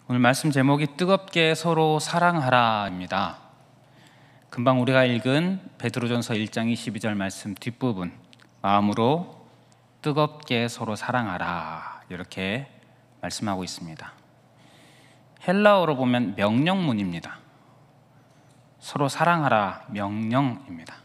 오늘 말씀 제목이 뜨겁게 서로 사랑하라입니다. 금방 우리가 읽은 베드로전서 1장 22절 말씀 뒷부분, 마음으로 뜨겁게 서로 사랑하라, 이렇게 말씀하고 있습니다. 헬라어로 보면 명령문입니다. 서로 사랑하라, 명령입니다.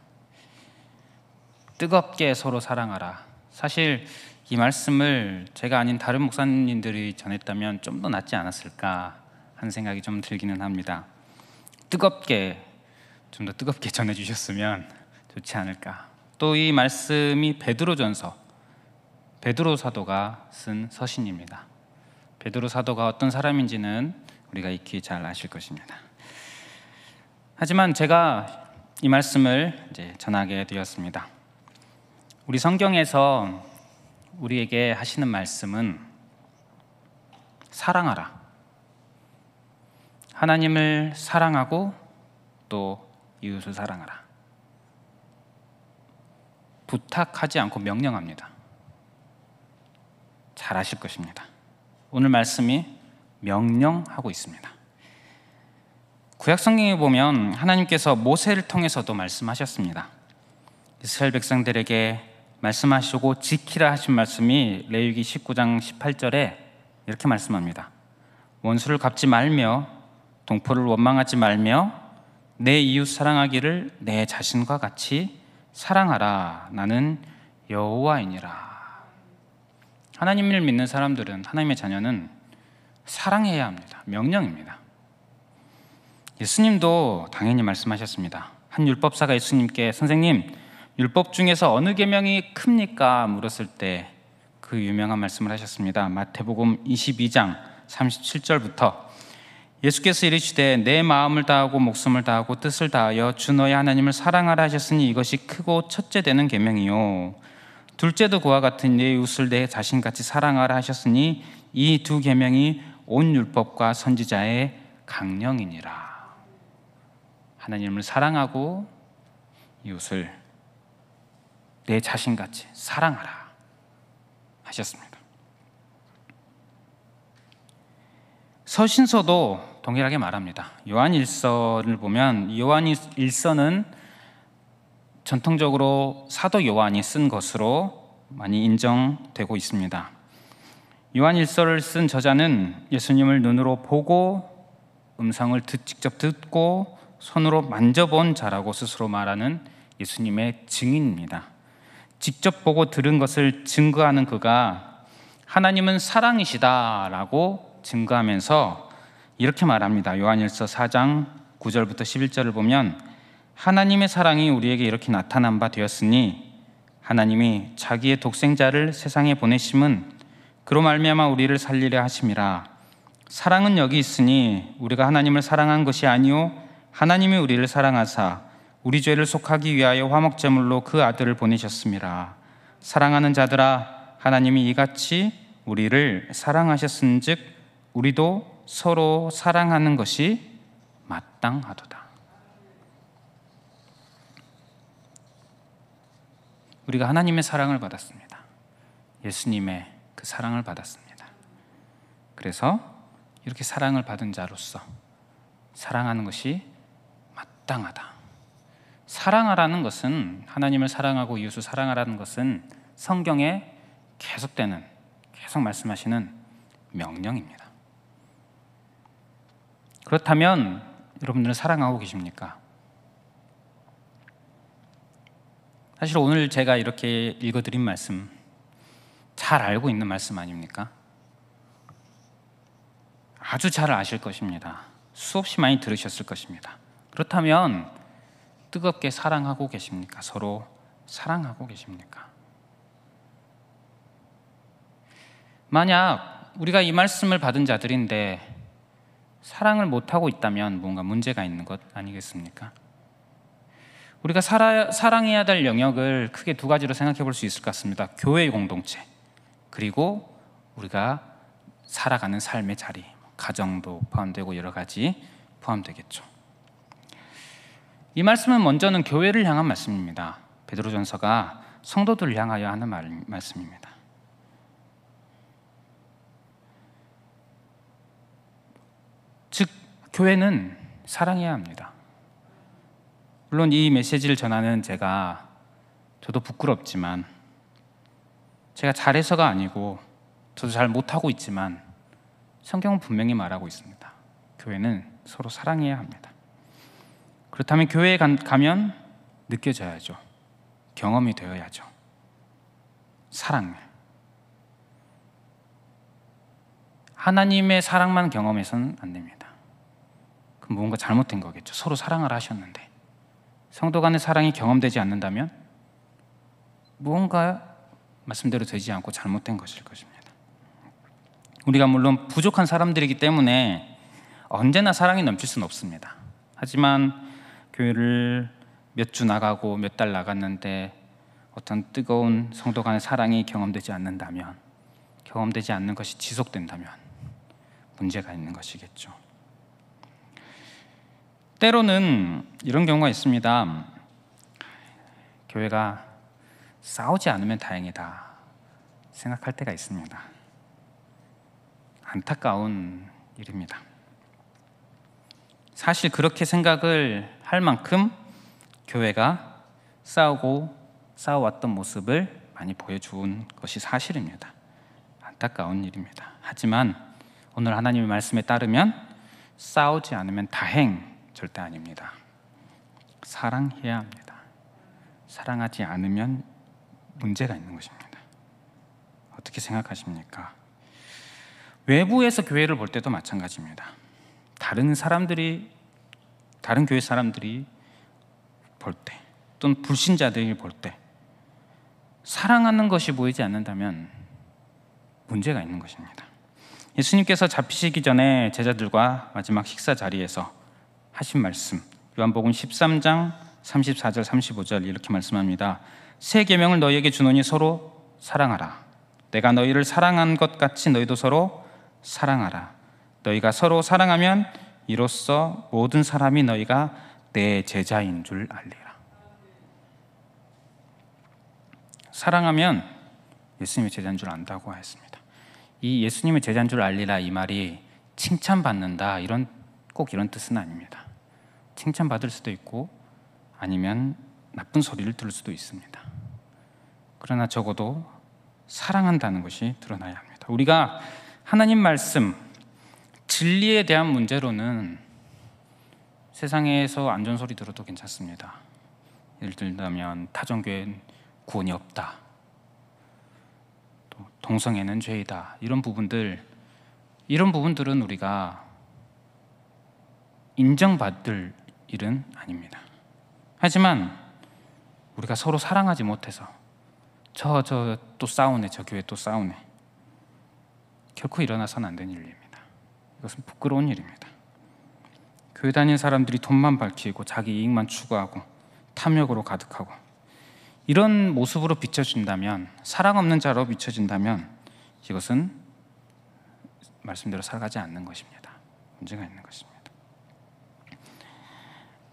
뜨겁게 서로 사랑하라. 사실 이 말씀을 제가 아닌 다른 목사님들이 전했다면 좀 더 낫지 않았을까 하는 생각이 좀 들기는 합니다. 뜨겁게, 좀 더 뜨겁게 전해주셨으면 좋지 않을까. 또 이 말씀이 베드로전서, 베드로 사도가 쓴 서신입니다. 베드로 사도가 어떤 사람인지는 우리가 익히 잘 아실 것입니다. 하지만 제가 이 말씀을 이제 전하게 되었습니다. 우리 성경에서 우리에게 하시는 말씀은 사랑하라. 하나님을 사랑하고 또 이웃을 사랑하라. 부탁하지 않고 명령합니다. 잘 아실 것입니다. 오늘 말씀이 명령하고 있습니다. 구약 성경에 보면 하나님께서 모세를 통해서도 말씀하셨습니다. 이스라엘 백성들에게 말씀하시고 지키라 하신 말씀이 레위기 19장 18절에 이렇게 말씀합니다. 원수를 갚지 말며 동포를 원망하지 말며 내 이웃 사랑하기를 내 자신과 같이 사랑하라. 나는 여호와이니라. 하나님을 믿는 사람들은, 하나님의 자녀는 사랑해야 합니다. 명령입니다. 예수님도 당연히 말씀하셨습니다. 한 율법사가 예수님께 선생님, 율법 중에서 어느 계명이 큽니까? 물었을 때 그 유명한 말씀을 하셨습니다. 마태복음 22장 37절부터 예수께서 이르시되 내 마음을 다하고 목숨을 다하고 뜻을 다하여 주 너의 하나님을 사랑하라 하셨으니 이것이 크고 첫째 되는 계명이요 둘째도 그와 같은 내 이웃을 내 자신같이 사랑하라 하셨으니 이 두 계명이 온 율법과 선지자의 강령이니라. 하나님을 사랑하고 이웃을 내 자신같이 사랑하라 하셨습니다. 서신서도 동일하게 말합니다. 요한일서를 보면 요한일서는 전통적으로 사도 요한이 쓴 것으로 많이 인정되고 있습니다. 요한일서를 쓴 저자는 예수님을 눈으로 보고 음성을 직접 듣고 손으로 만져본 자라고 스스로 말하는 예수님의 증인입니다. 직접 보고 들은 것을 증거하는 그가 하나님은 사랑이시다라고 증거하면서 이렇게 말합니다. 요한일서 4장 9절부터 11절을 보면 하나님의 사랑이 우리에게 이렇게 나타난 바 되었으니 하나님이 자기의 독생자를 세상에 보내심은 그로 말미암아 우리를 살리려 하심이라. 사랑은 여기 있으니 우리가 하나님을 사랑한 것이 아니요 하나님이 우리를 사랑하사 우리 죄를 속하기 위하여 화목제물로 그 아들을 보내셨습니다. 사랑하는 자들아, 하나님이 이같이 우리를 사랑하셨은즉 우리도 서로 사랑하는 것이 마땅하도다. 우리가 하나님의 사랑을 받았습니다. 예수님의 그 사랑을 받았습니다. 그래서 이렇게 사랑을 받은 자로서 사랑하는 것이 마땅하다. 사랑하라는 것은, 하나님을 사랑하고 이웃을 사랑하라는 것은 성경에 계속 말씀하시는 명령입니다. 그렇다면 여러분들은 사랑하고 계십니까? 사실 오늘 제가 이렇게 읽어드린 말씀 잘 알고 있는 말씀 아닙니까? 아주 잘 아실 것입니다. 수없이 많이 들으셨을 것입니다. 그렇다면 뜨겁게 사랑하고 계십니까? 서로 사랑하고 계십니까? 만약 우리가 이 말씀을 받은 자들인데 사랑을 못하고 있다면 뭔가 문제가 있는 것 아니겠습니까? 우리가 사랑해야 될 영역을 크게 두 가지로 생각해 볼 수 있을 것 같습니다. 교회 공동체, 그리고 우리가 살아가는 삶의 자리, 가정도 포함되고 여러 가지 포함되겠죠. 이 말씀은 먼저는 교회를 향한 말씀입니다. 베드로전서가 성도들을 향하여 하는 말씀입니다. 교회는 사랑해야 합니다. 물론 이 메시지를 전하는 저도 부끄럽지만, 제가 잘해서가 아니고 저도 잘 못하고 있지만 성경은 분명히 말하고 있습니다. 교회는 서로 사랑해야 합니다. 그렇다면 교회에 가면 느껴져야죠. 경험이 되어야죠. 사랑. 하나님의 사랑만 경험해서는 안 됩니다. 그럼 뭔가 잘못된 거겠죠. 서로 사랑을 하셨는데 성도 간의 사랑이 경험되지 않는다면 무언가 말씀대로 되지 않고 잘못된 것일 것입니다. 우리가 물론 부족한 사람들이기 때문에 언제나 사랑이 넘칠 수는 없습니다. 하지만 교회를 몇 주 나가고 몇 달 나갔는데 어떤 뜨거운 성도 간의 사랑이 경험되지 않는다면, 경험되지 않는 것이 지속된다면 문제가 있는 것이겠죠. 때로는 이런 경우가 있습니다. 교회가 싸우지 않으면 다행이다 생각할 때가 있습니다. 안타까운 일입니다. 사실 그렇게 생각을 할 만큼 교회가 싸워왔던 모습을 많이 보여준 것이 사실입니다. 안타까운 일입니다. 하지만 오늘 하나님의 말씀에 따르면 싸우지 않으면 다행 절대 아닙니다. 사랑해야 합니다. 사랑하지 않으면 문제가 있는 것입니다. 어떻게 생각하십니까? 외부에서 교회를 볼 때도 마찬가지입니다. 다른 교회 사람들이 볼 때, 또는 불신자들이 볼 때 사랑하는 것이 보이지 않는다면 문제가 있는 것입니다. 예수님께서 잡히시기 전에 제자들과 마지막 식사 자리에서 하신 말씀, 요한복음 13장 34절 35절 이렇게 말씀합니다. 새 계명을 너희에게 주노니 서로 사랑하라. 내가 너희를 사랑한 것 같이 너희도 서로 사랑하라. 너희가 서로 사랑하면 이로써 모든 사람이 너희가 내 제자인 줄 알리라. 사랑하면 예수님의 제자인 줄 안다고 하였습니다. 이 예수님의 제자인 줄 알리라 이 말이 칭찬받는다 꼭 이런 뜻은 아닙니다. 칭찬받을 수도 있고 아니면 나쁜 소리를 들을 수도 있습니다. 그러나 적어도 사랑한다는 것이 드러나야 합니다. 우리가 하나님 말씀, 진리에 대한 문제로는 세상에서 안 좋은 소리 들어도 괜찮습니다. 예를 들면 타종교회는 구원이 없다, 또 동성애는 죄이다, 이런 부분들은 우리가 인정받을 일은 아닙니다. 하지만 우리가 서로 사랑하지 못해서 저 또 싸우네, 저 교회 또 싸우네, 결코 일어나서는 안 되는 일입니다. 이것은 부끄러운 일입니다. 교회 다니는 사람들이 돈만 밝히고 자기 이익만 추구하고 탐욕으로 가득하고 이런 모습으로 비춰진다면, 사랑 없는 자로 비춰진다면 이것은 말씀대로 살아가지 않는 것입니다. 문제가 있는 것입니다.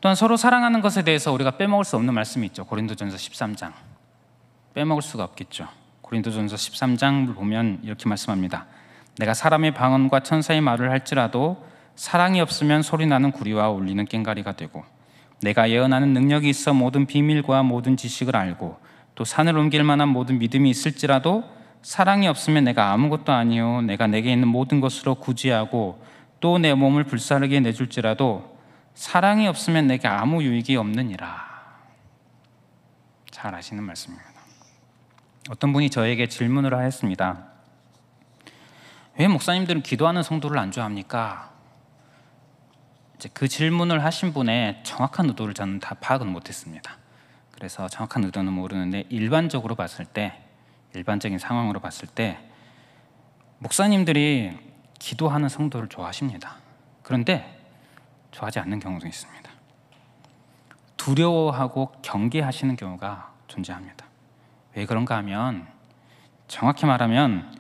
또한 서로 사랑하는 것에 대해서 우리가 빼먹을 수 없는 말씀이 있죠. 고린도전서 13장. 빼먹을 수가 없겠죠. 고린도전서 13장을 보면 이렇게 말씀합니다. 내가 사람의 방언과 천사의 말을 할지라도 사랑이 없으면 소리나는 구리와 울리는 꽹과리가 되고, 내가 예언하는 능력이 있어 모든 비밀과 모든 지식을 알고 또 산을 옮길 만한 모든 믿음이 있을지라도 사랑이 없으면 내가 아무것도 아니요 내가 내게 있는 모든 것으로 구제하고 또 내 몸을 불사르게 내줄지라도 사랑이 없으면 내게 아무 유익이 없느니라. 잘 아시는 말씀입니다. 어떤 분이 저에게 질문을 하였습니다. 왜 목사님들은 기도하는 성도를 안 좋아합니까? 이제 그 질문을 하신 분의 정확한 의도를 저는 다 파악은 못했습니다. 그래서 정확한 의도는 모르는데 일반적으로 봤을 때, 일반적인 상황으로 봤을 때 목사님들이 기도하는 성도를 좋아하십니다. 그런데 좋아하지 않는 경우도 있습니다. 두려워하고 경계하시는 경우가 존재합니다. 왜 그런가 하면, 정확히 말하면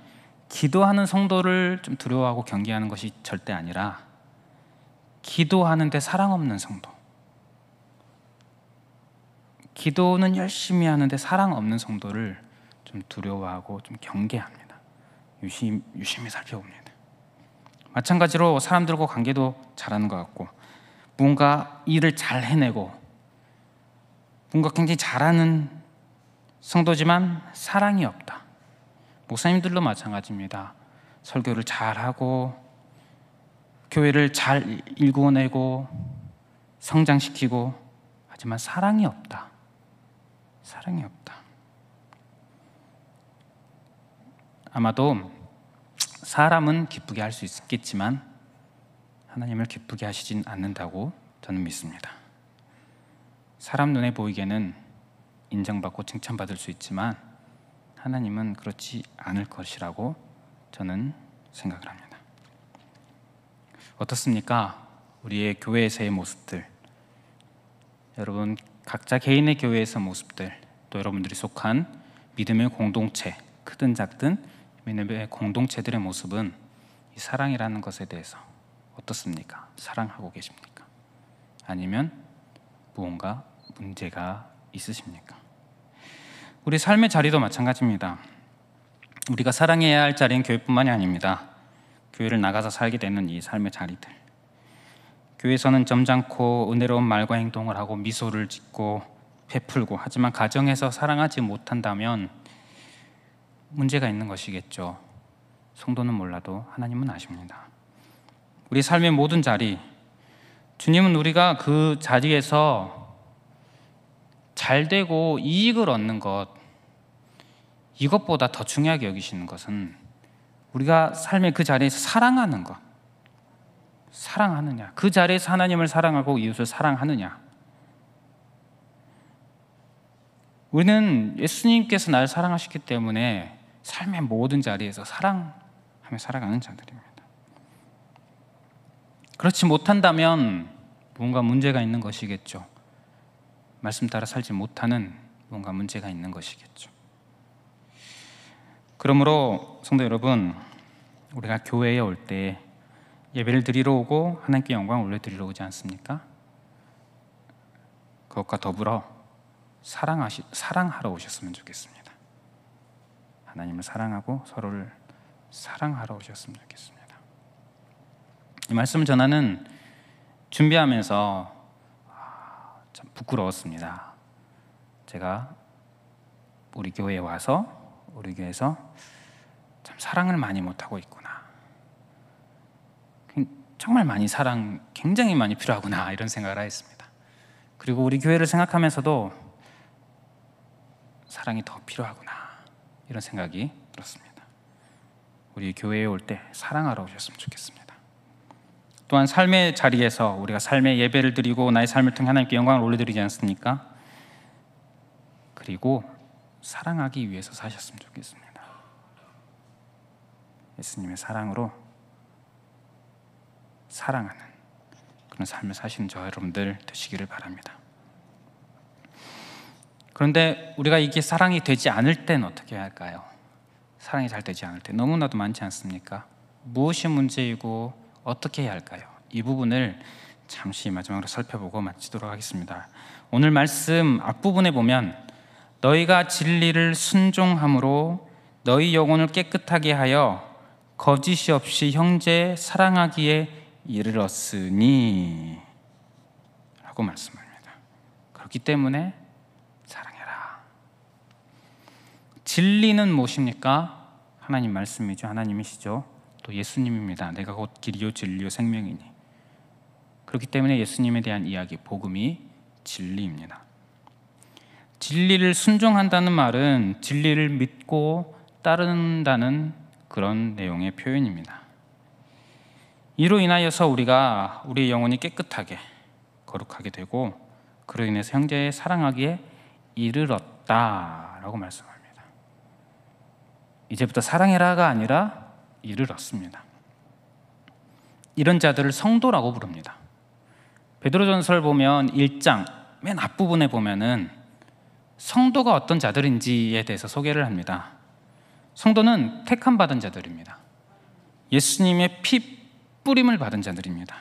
기도하는 성도를 좀 두려워하고 경계하는 것이 절대 아니라 기도하는데 사랑 없는 성도, 기도는 열심히 하는데 사랑 없는 성도를 좀 두려워하고 좀 경계합니다. 유심히 살펴봅니다. 마찬가지로 사람들과 관계도 잘하는 것 같고, 뭔가 일을 잘 해내고 뭔가 굉장히 잘하는 성도지만 사랑이 없다. 목사님들도 마찬가지입니다. 설교를 잘하고 교회를 잘 일구어내고 성장시키고, 하지만 사랑이 없다. 사랑이 없다. 아마도 사람은 기쁘게 할 수 있겠지만 하나님을 기쁘게 하시진 않는다고 저는 믿습니다. 사람 눈에 보이기에는 인정받고 칭찬받을 수 있지만 하나님은 그렇지 않을 것이라고 저는 생각을 합니다. 어떻습니까? 우리의 교회에서의 모습들, 여러분 각자 개인의 교회에서 모습들, 또 여러분들이 속한 믿음의 공동체, 크든 작든 믿음의 공동체들의 모습은 이 사랑이라는 것에 대해서 어떻습니까? 사랑하고 계십니까? 아니면 무언가 문제가 있으십니까? 우리 삶의 자리도 마찬가지입니다. 우리가 사랑해야 할 자리는 교회뿐만이 아닙니다. 교회를 나가서 살게 되는 이 삶의 자리들, 교회에서는 점잖고 은혜로운 말과 행동을 하고 미소를 짓고 베풀고, 하지만 가정에서 사랑하지 못한다면 문제가 있는 것이겠죠. 성도는 몰라도 하나님은 아십니다. 우리 삶의 모든 자리, 주님은 우리가 그 자리에서 잘 되고 이익을 얻는 것, 이것보다 더 중요하게 여기시는 것은 우리가 삶의 그 자리에서 사랑하는 것, 사랑하느냐, 그 자리에서 하나님을 사랑하고 이웃을 사랑하느냐. 우리는 예수님께서 나를 사랑하셨기 때문에 삶의 모든 자리에서 사랑하며 살아가는 자들입니다. 그렇지 못한다면 뭔가 문제가 있는 것이겠죠. 말씀 따라 살지 못하는 뭔가 문제가 있는 것이겠죠. 그러므로 성도 여러분, 우리가 교회에 올 때 예배를 드리러 오고 하나님께 영광을 올려드리러 오지 않습니까? 그것과 더불어 사랑하러 오셨으면 좋겠습니다. 하나님을 사랑하고 서로를 사랑하러 오셨으면 좋겠습니다. 이 말씀을 전하는 준비하면서 참 부끄러웠습니다. 제가 우리 교회에 와서 우리 교회에서 참 사랑을 많이 못하고 있구나, 정말 굉장히 많이 필요하구나, 이런 생각을 했습니다. 그리고 우리 교회를 생각하면서도 사랑이 더 필요하구나, 이런 생각이 들었습니다. 우리 교회에 올 때 사랑하러 오셨으면 좋겠습니다. 또한 삶의 자리에서 우리가 삶의 예배를 드리고 나의 삶을 통해 하나님께 영광을 올려드리지 않습니까? 그리고 사랑하기 위해서 사셨으면 좋겠습니다. 예수님의 사랑으로 사랑하는 그런 삶을 사시는 저 여러분들 되시기를 바랍니다. 그런데 우리가 이게 사랑이 되지 않을 때는 어떻게 해야 할까요? 사랑이 잘 되지 않을 때 너무나도 많지 않습니까? 무엇이 문제이고 어떻게 해야 할까요? 이 부분을 잠시 마지막으로 살펴보고 마치도록 하겠습니다. 오늘 말씀 앞부분에 보면 너희가 진리를 순종함으로 너희 영혼을 깨끗하게 하여 거짓이 없이 형제 사랑하기에 이르렀으니 라고 말씀합니다. 그렇기 때문에 사랑해라. 진리는 무엇입니까? 하나님 말씀이죠. 하나님이시죠. 또 예수님입니다. 내가 곧 길이요 진리요 생명이니. 그렇기 때문에 예수님에 대한 이야기, 복음이 진리입니다. 진리를 순종한다는 말은 진리를 믿고 따른다는 그런 내용의 표현입니다. 이로 인하여서 우리가 우리의 영혼이 깨끗하게 거룩하게 되고 그로 인해서 형제의 사랑하기에 이르렀다라고 말씀합니다. 이제부터 사랑해라가 아니라 이르렀습니다. 이런 자들을 성도라고 부릅니다. 베드로전서를 보면 1장 맨 앞부분에 보면은 성도가 어떤 자들인지에 대해서 소개를 합니다. 성도는 택함 받은 자들입니다. 예수님의 피 뿌림을 받은 자들입니다.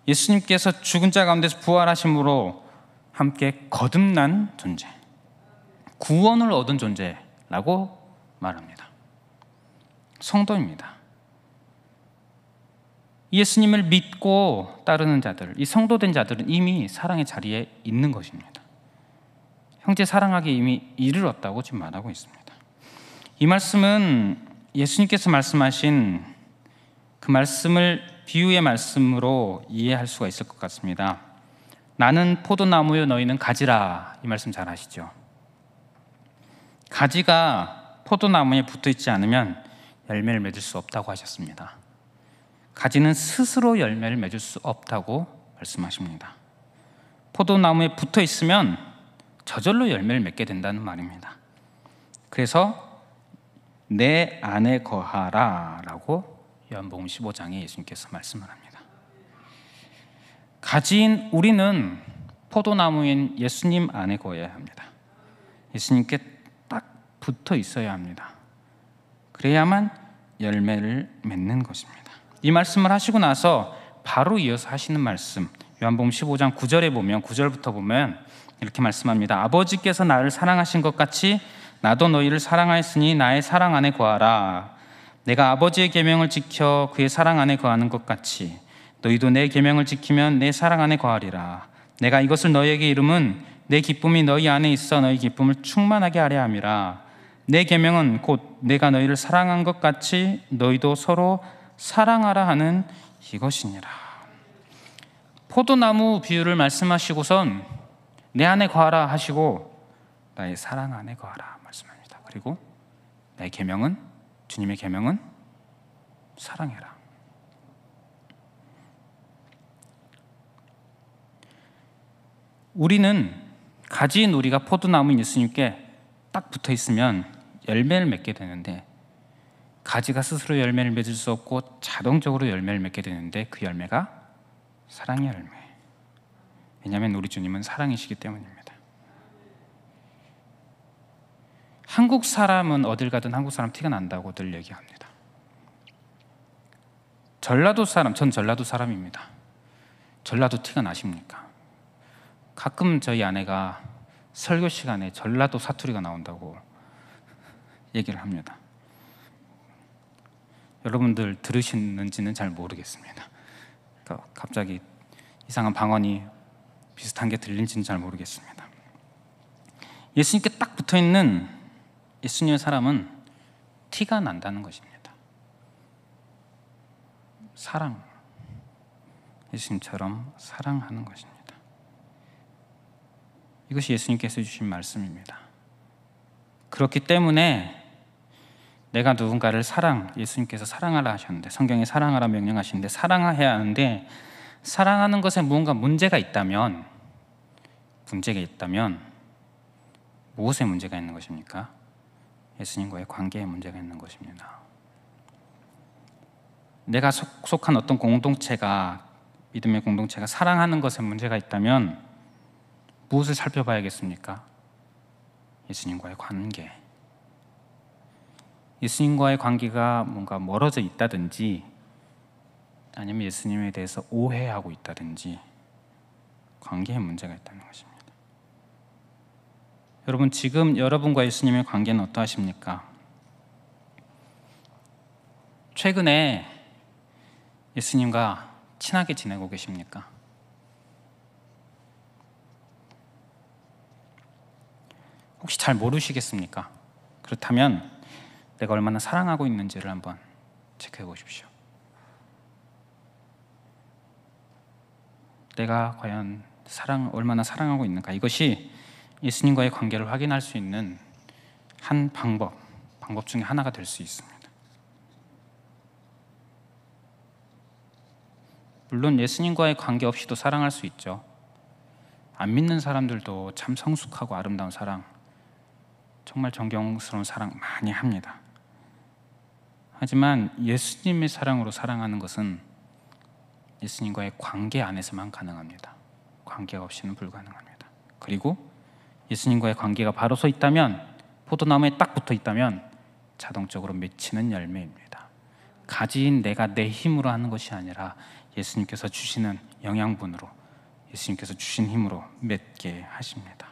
예수님께서 죽은 자 가운데서 부활하심으로 함께 거듭난 존재, 구원을 얻은 존재라고 말합니다. 성도입니다. 예수님을 믿고 따르는 자들, 이 성도된 자들은 이미 사랑의 자리에 있는 것입니다. 형제 사랑하기에 이미 이르렀다고 지금 말하고 있습니다. 이 말씀은 예수님께서 말씀하신 그 말씀을 비유의 말씀으로 이해할 수가 있을 것 같습니다. 나는 포도나무요 너희는 가지라, 이 말씀 잘 아시죠? 가지가 포도나무에 붙어 있지 않으면 열매를 맺을 수 없다고 하셨습니다. 가지는 스스로 열매를 맺을 수 없다고 말씀하십니다. 포도나무에 붙어 있으면 저절로 열매를 맺게 된다는 말입니다. 그래서 내 안에 거하라 라고 요한복음 15장에 예수님께서 말씀을 합니다. 가지인 우리는 포도나무인 예수님 안에 거해야 합니다. 예수님께 딱 붙어 있어야 합니다. 그래야만 열매를 맺는 것입니다. 이 말씀을 하시고 나서 바로 이어서 하시는 말씀, 요한복음 15장 9절에 보면 9절부터 보면 이렇게 말씀합니다. 아버지께서 나를 사랑하신 것 같이 나도 너희를 사랑하였으니 나의 사랑 안에 거하라. 내가 아버지의 계명을 지켜 그의 사랑 안에 거하는 것 같이 너희도 내 계명을 지키면 내 사랑 안에 거하리라. 내가 이것을 너희에게 이름은 내 기쁨이 너희 안에 있어 너희 기쁨을 충만하게 하려 함이라. 내 계명은 곧 내가 너희를 사랑한 것 같이 너희도 서로 사랑하라 하는 이것이니라. 포도나무 비유를 말씀하시고선 내 안에 거하라 하시고 나의 사랑 안에 거하라 말씀합니다. 그리고 내 계명은, 주님의 계명은 사랑해라. 우리는 가지인 우리가 포도나무인 예수님께 딱 붙어 있으면 열매를 맺게 되는데, 가지가 스스로 열매를 맺을 수 없고 자동적으로 열매를 맺게 되는데 그 열매가 사랑의 열매. 왜냐하면 우리 주님은 사랑이시기 때문입니다. 한국 사람은 어딜 가든 한국 사람 티가 난다고들 얘기합니다. 전라도 사람, 전 전라도 사람입니다. 전라도 티가 나십니까? 가끔 저희 아내가 설교 시간에 전라도 사투리가 나온다고 얘기를 합니다. 여러분들 들으시는지는 잘 모르겠습니다. 그러니까 갑자기 이상한 방언이 비슷한 게 들린지는 잘 모르겠습니다. 예수님께 딱 붙어있는 예수님의 사람은 티가 난다는 것입니다. 사랑, 예수님처럼 사랑하는 것입니다. 이것이 예수님께서 주신 말씀입니다. 그렇기 때문에 내가 누군가를 예수님께서 사랑하라 하셨는데, 성경에 사랑하라 명령하시는데 사랑해야 하는데, 사랑하는 것에 무언가 문제가 있다면 무엇에 문제가 있는 것입니까? 예수님과의 관계에 문제가 있는 것입니다. 내가 속한 어떤 공동체가, 믿음의 공동체가 사랑하는 것에 문제가 있다면 무엇을 살펴봐야겠습니까? 예수님과의 관계. 예수님과의 관계가 뭔가 멀어져 있다든지, 아니면 예수님에 대해서 오해하고 있다든지, 관계에 문제가 있다는 것입니다. 여러분, 지금 여러분과 예수님의 관계는 어떠하십니까? 최근에 예수님과 친하게 지내고 계십니까? 혹시 잘 모르시겠습니까? 그렇다면 내가 얼마나 사랑하고 있는지를 한번 체크해 보십시오. 내가 과연 얼마나 사랑하고 있는가? 이것이 예수님과의 관계를 확인할 수 있는 한 방법 중에 하나가 될 수 있습니다. 물론 예수님과의 관계 없이도 사랑할 수 있죠. 안 믿는 사람들도 참 성숙하고 아름다운 사랑, 정말 존경스러운 사랑 많이 합니다. 하지만 예수님의 사랑으로 사랑하는 것은 예수님과의 관계 안에서만 가능합니다. 관계가 없이는 불가능합니다. 그리고 예수님과의 관계가 바로 서 있다면, 포도나무에 딱 붙어 있다면 자동적으로 맺히는 열매입니다. 가지인 내가 내 힘으로 하는 것이 아니라 예수님께서 주시는 영양분으로, 예수님께서 주신 힘으로 맺게 하십니다.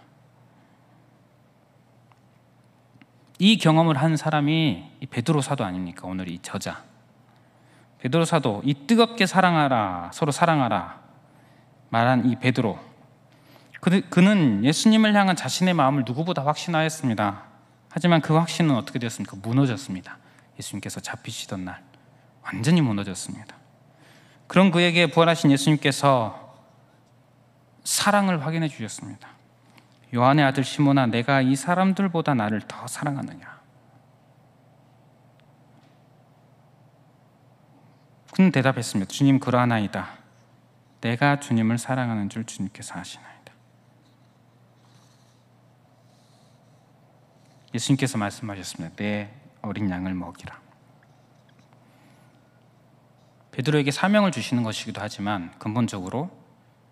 이 경험을 한 사람이 이 베드로 사도 아닙니까? 오늘 이 저자 베드로 사도, 이 뜨겁게 사랑하라, 서로 사랑하라 말한 이 베드로, 그는 예수님을 향한 자신의 마음을 누구보다 확신하였습니다. 하지만 그 확신은 어떻게 되었습니까? 무너졌습니다. 예수님께서 잡히시던 날 완전히 무너졌습니다. 그런 그에게 부활하신 예수님께서 사랑을 확인해 주셨습니다. 요한의 아들 시몬아, 내가 이 사람들보다 나를 더 사랑하느냐? 그는 대답했습니다. 주님, 그러하나이다. 내가 주님을 사랑하는 줄 주님께서 아시나이다. 예수님께서 말씀하셨습니다. 내 어린 양을 먹이라. 베드로에게 사명을 주시는 것이기도 하지만 근본적으로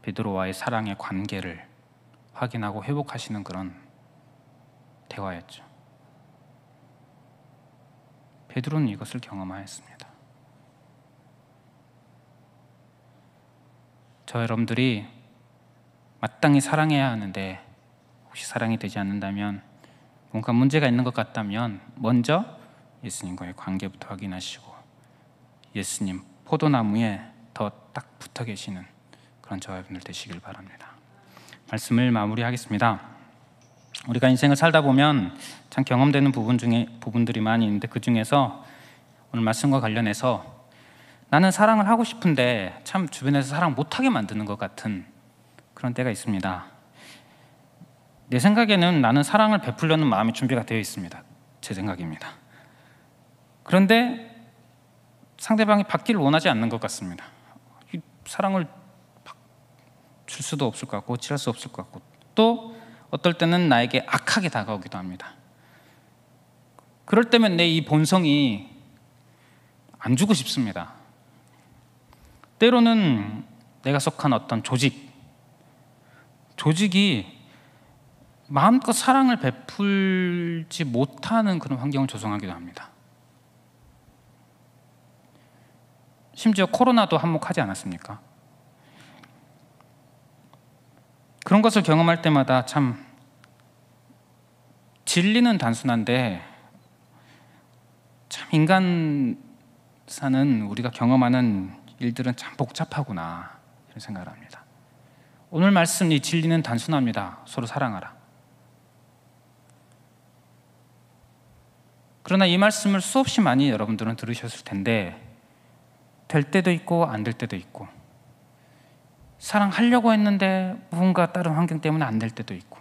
베드로와의 사랑의 관계를 확인하고 회복하시는 그런 대화였죠. 베드로는 이것을 경험하였습니다. 저 여러분들이 마땅히 사랑해야 하는데 혹시 사랑이 되지 않는다면, 뭔가 문제가 있는 것 같다면 먼저 예수님과의 관계부터 확인하시고 예수님 포도나무에 더 딱 붙어 계시는 그런 저와 여러분들 되시길 바랍니다. 말씀을 마무리하겠습니다. 우리가 인생을 살다 보면 참 경험되는 부분들이 많이 있는데, 그 중에서 오늘 말씀과 관련해서 나는 사랑을 하고 싶은데 참 주변에서 사랑 못하게 만드는 것 같은 그런 때가 있습니다. 내 생각에는 나는 사랑을 베풀려는 마음이 준비가 되어 있습니다. 제 생각입니다. 그런데 상대방이 받기를 원하지 않는 것 같습니다. 이 사랑을 줄 수도 없을 것 같고 어찌할 수 없을 것 같고, 또 어떨 때는 나에게 악하게 다가오기도 합니다. 그럴 때면 내 이 본성이 안 주고 싶습니다. 때로는 내가 속한 어떤 조직이 마음껏 사랑을 베풀지 못하는 그런 환경을 조성하기도 합니다. 심지어 코로나도 한몫하지 않았습니까? 그런 것을 경험할 때마다 참 진리는 단순한데 참 인간사는 우리가 경험하는 일들은 참 복잡하구나, 이런 생각을 합니다. 오늘 말씀, 이 진리는 단순합니다. 서로 사랑하라. 그러나 이 말씀을 수없이 많이 여러분들은 들으셨을 텐데 될 때도 있고 안 될 때도 있고, 사랑하려고 했는데 무언가 다른 환경 때문에 안 될 때도 있고,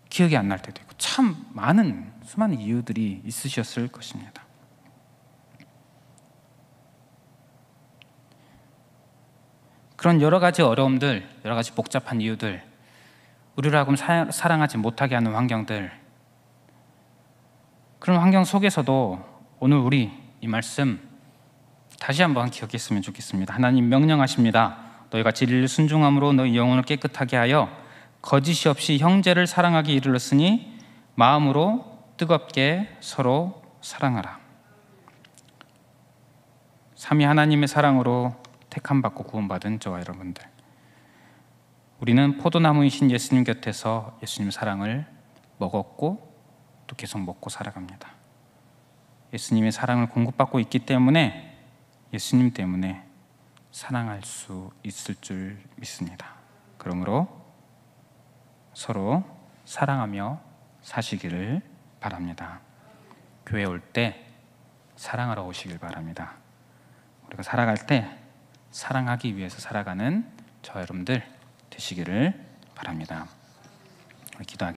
기억이 안 날 때도 있고, 참 수많은 이유들이 있으셨을 것입니다. 그런 여러 가지 어려움들, 여러 가지 복잡한 이유들, 우리를 하여금 사랑하지 못하게 하는 환경들, 그런 환경 속에서도 오늘 우리 이 말씀 다시 한번 기억했으면 좋겠습니다. 하나님 명령하십니다. 너희가 진리를 순종함으로 너희 영혼을 깨끗하게 하여 거짓이 없이 형제를 사랑하기 이르렀으니 마음으로 뜨겁게 서로 사랑하라. 삼위 하나님의 사랑으로 택함받고 구원받은 저와 여러분들, 우리는 포도나무이신 예수님 곁에서 예수님 사랑을 먹었고 또 계속 먹고 살아갑니다. 예수님의 사랑을 공급받고 있기 때문에 예수님 때문에 사랑할 수 있을 줄 믿습니다. 그러므로 서로 사랑하며 사시기를 바랍니다. 교회 올 때 사랑하러 오시길 바랍니다. 우리가 살아갈 때 사랑하기 위해서 살아가는 저 여러분들 되시기를 바랍니다. 우리 기도하겠습니다.